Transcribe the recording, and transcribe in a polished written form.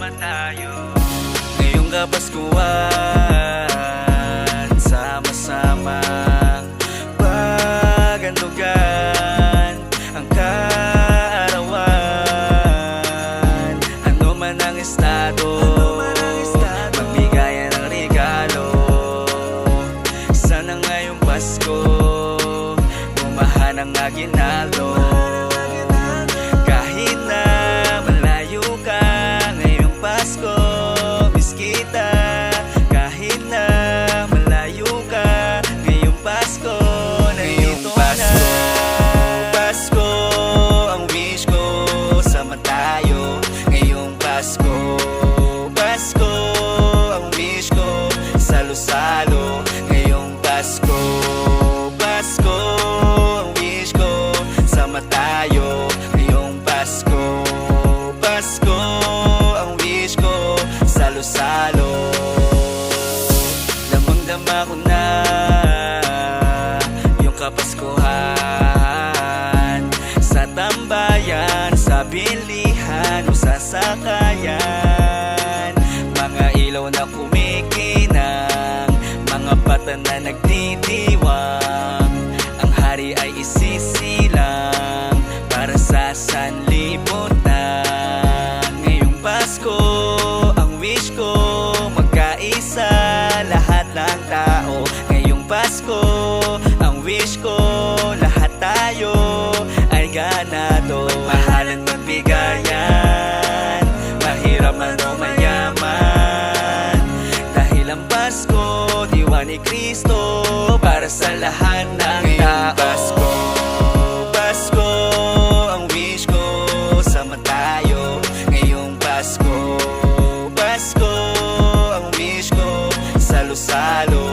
naman tayo. Ngayong Kapaskuhan, sama-samang paghandugan ang kaarawan. Ano man ang estado, magbigayan ng regalo. Sana ngayong Pasko bumahan ang aginaldo. Kahit na malayo ka ngayong Pasko, miss kita. Kahit na malayo ka ngayong Pasko, nandito na. Pasko, ang wish ko, sama tayo ngayong Pasko. Pasko, ang wish ko, salo-salo ngayong Pasko. Pasko, ang wish ko, sama tayo ngayong Pasko. Pasko, ang wish ko, salo-salo. Damang-dama ko na yung Kapaskuhan, sa tambayan, sa bilihan o sa sakayan. Mga ilaw na kumikinang, mga bata na nagtitiwang. Ang hari ay isisilang para sa sanlibutan. Ngayong Pasko, ang wish ko, magkaisa lahat ng tao. Ngayong Pasko, ang wish ko, lahat tayo ay ganado. Mahalan, magbigayan, mahirap man o mayaman. Dahil ang Pasko, diwa ni Kristo, para sa lahat ng tao. Pasko, Pasko, ang wish ko, sama tayo ngayong Pasko. Pasko, ang wish ko, salo-salo